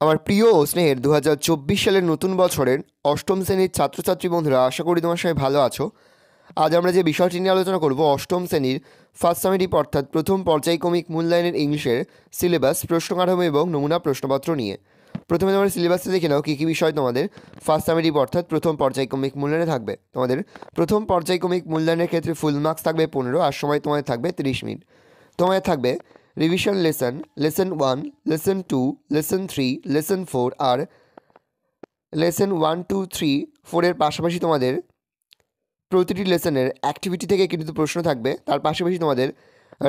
আমার প্রিয় ও স্নেহের 2024 সালের নতুন বছরের অষ্টম শ্রেণীর ছাত্রছাত্রী বন্ধুরা, আশা করি তোমার সবাই ভালো আছো। আজ আমরা যে বিষয়টি নিয়ে আলোচনা করব অষ্টম শ্রেণীর ফার্স্ট সামেটিভ অর্থাৎ প্রথম পর্যায়ক্রমিক মূল্যায়নের ইংলিশের সিলেবাস, প্রশ্ন কাঠামো এবং নমুনা প্রশ্নপত্র নিয়ে। প্রথমে তোমাদের সিলেবাসে দেখে নাও কী কী বিষয় তোমাদের ফার্স্ট সামেটিভ অর্থাৎ প্রথম পর্যায়ক্রমিক মূল্যায়নে থাকবে। তোমাদের প্রথম পর্যায়ক্রমিক মূল্যায়নের ক্ষেত্রে ফুল মার্কস থাকবে 15 আর সময় তোমাদের থাকবে 30 মিনিট। তোমাদের থাকবে revision lesson, lesson 1, lesson 2, lesson 3, lesson 4 আর লেসন 1, 2, 3, 4 এর পাশাপাশি তোমাদের প্রতিটি লেসনের অ্যাক্টিভিটি থেকে কিন্তু প্রশ্ন থাকবে। তার পাশাপাশি তোমাদের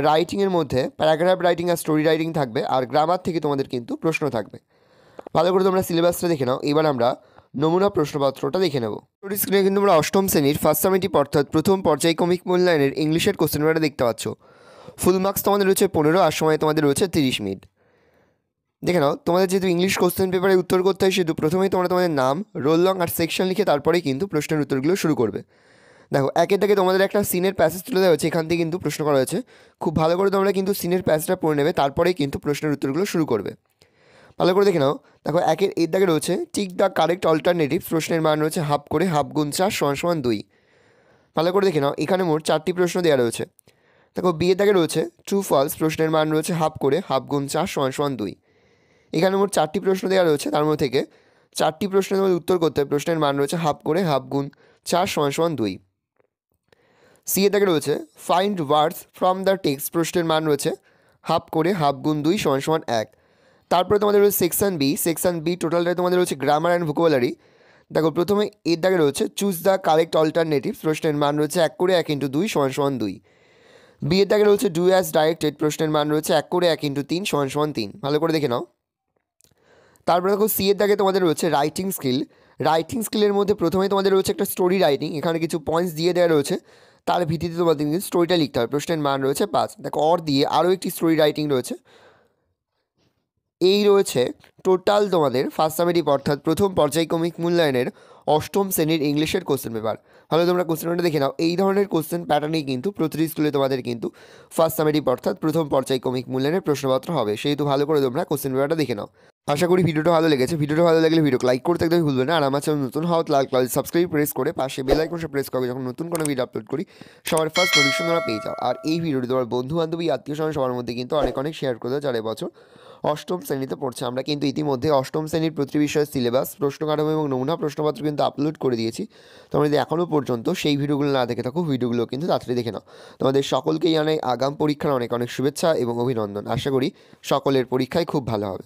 রাইটিংয়ের মধ্যে প্যারাগ্রাফ রাইটিং আর স্টোরি রাইটিং থাকবে, আর গ্রামার থেকে তোমাদের কিন্তু প্রশ্ন থাকবে। ভালো করে তোমরা সিলেবাসটা দেখে নাও। এবার আমরা নমুনা প্রশ্নপত্রটা দেখে নেব। স্ক্রিনে কিন্তু আমরা অষ্টম শ্রেণীর ফার্স্ট সামেটিভ অর্থাৎ প্রথম পর্যায়ক্রমিক মূল্যায়নের ইংলিশের কোশ্চেন পেপারটা দেখতে পাচ্ছ। ফুল মার্কস তোমাদের রয়েছে 15 আর সময় তোমাদের রয়েছে 30 মিনিট। দেখে নাও, তোমাদের যেহেতু ইংলিশ কোশ্চেন পেপারে উত্তর করতে হয়, সেহেতু প্রথমেই তোমরা তোমাদের নাম, রোল নং আর সেকশন লিখে তারপরেই কিন্তু প্রশ্নের উত্তরগুলো শুরু করবে। দেখো, একের দাগে তোমাদের একটা সিনের প্যাসেজ তুলে দেওয়া হয়েছে, এখান থেকে কিন্তু প্রশ্ন করা হয়েছে। খুব ভালো করে তোমরা কিন্তু সিনের প্যাসেজটা পড়ে নেবে, তারপরেই কিন্তু প্রশ্নের উত্তরগুলো শুরু করবে। ভালো করে দেখে নাও। দেখো, এর দাগে রয়েছে টিক দ্য কারেক্ট অল্টারনেটিভ, প্রশ্নের মান রয়েছে হাফ করে, হাফ গুণ 4 = 2। ভালো করে দেখে নাও, এখানে মোট 4টি প্রশ্ন দেওয়া রয়েছে। দেখো, বিয়ের দাগে রয়েছে ট্রু ফলস, প্রশ্নের মান রয়েছে হাফ করে, হাফ গুণ 4 = 2। এখানে মোট 4টি প্রশ্ন দেওয়া রয়েছে, তার মধ্যে থেকে 4টি প্রশ্নের মধ্যে উত্তর করতে প্রশ্নের মান রয়েছে হাফ করে, হাফ গুণ 4 = 2। সি এর দাগে রয়েছে find words from the text, প্রশ্নের মান রয়েছে হাফ করে, হাফ গুণ 2 = 1। তারপরে তোমাদের রয়েছে সেকশন বি টোটালটাই তোমাদের রয়েছে গ্রামার অ্যান্ড ভোকাবুলারি। দেখো, প্রথমে এর দাগে রয়েছে চুজ দ্য কারেক্ট অল্টারনেটিভ, প্রশ্নের মান রয়েছে 1 করে 1 × 2 = 2। বি এর দাগে রয়েছে ডু অ্যাজ ডাইরেক্টেড, প্রশ্নের মান রয়েছে 1 করে 1 × 3 = 3। ভালো করে দেখে নাও। তারপরে দেখো, সি এর দাগে তোমাদের রয়েছে রাইটিং স্কিলের মধ্যে প্রথমেই তোমাদের রয়েছে একটা স্টোরি রাইটিং। এখানে কিছু পয়েন্টস দিয়ে দেওয়া রয়েছে, তার ভিত্তিতে তোমাদের কিন্তু স্টোরিটা লিখতে হবে। প্রশ্নের মান রয়েছে 5। দেখো, অর দিয়ে আরও একটি স্টোরি রাইটিং রয়েছে। এই রয়েছে টোটাল তোমাদের ফার্স্ট সামেটিভ অর্থাৎ প্রথম পর্যায়ক্রমিক মূল্যায়নের অষ্টম শ্রেণীর ইংলিশের কোশ্চেন পেপার। ভালো তোমরা কোশ্চেন পেপারটা দেখে নাও। এই ধরনের কোশ্চেন প্যাটার্নেই কিন্তু প্রতিটি স্কুলে তোমাদের কিন্তু ফার্স্ট সামেটিভ অর্থাৎ প্রথম পর্যায়ক্রমিক মূল্যায়নের প্রশ্নপত্র হবে, সেহেতু ভালো করে তোমরা কোশ্চেন পেপারটা দেখে নাও। আশা করি ভিডিওটা ভালো লেগেছে। ভিডিওটা ভালো লাগলে ভিডিওকে লাইক করতে একদমই ভুলবে না। আর আমার চ্যানেল নতুন হওয়া লাল কালার সাবস্ক্রাইব প্রেস করে পাশে বেল আইকনটা প্রেস করে যখন নতুন কোনো ভিডিও আপলোড করি সবার ফার্স্ট নোটিফিকেশন তোমরা পেয়ে যাও। আর এই ভিডিওটি তোমার বন্ধু বান্ধবী আত্মীয় স্বজন সবার মধ্যে কিন্তু অনেক শেয়ার করে দাও যারা এবছর অষ্টম শ্রেণীতে পড়ছে। আমরা কিন্তু ইতিমধ্যে অষ্টম শ্রেণীর প্রতিটি বিষয়ের সিলেবাস, প্রশ্ন কাঠামো এবং নমুনা প্রশ্নপত্র কিন্তু আপলোড করে দিয়েছি। তোমরা যদি এখনও পর্যন্ত সেই ভিডিওগুলো না দেখে থাকো, ভিডিওগুলো কিন্তু তাড়াতাড়ি দেখে নাও। তোমাদের সকলকেই জানাই আগাম পরীক্ষার অনেক শুভেচ্ছা এবং অভিনন্দন। আশা করি সকলের পরীক্ষায় খুব ভালো হবে।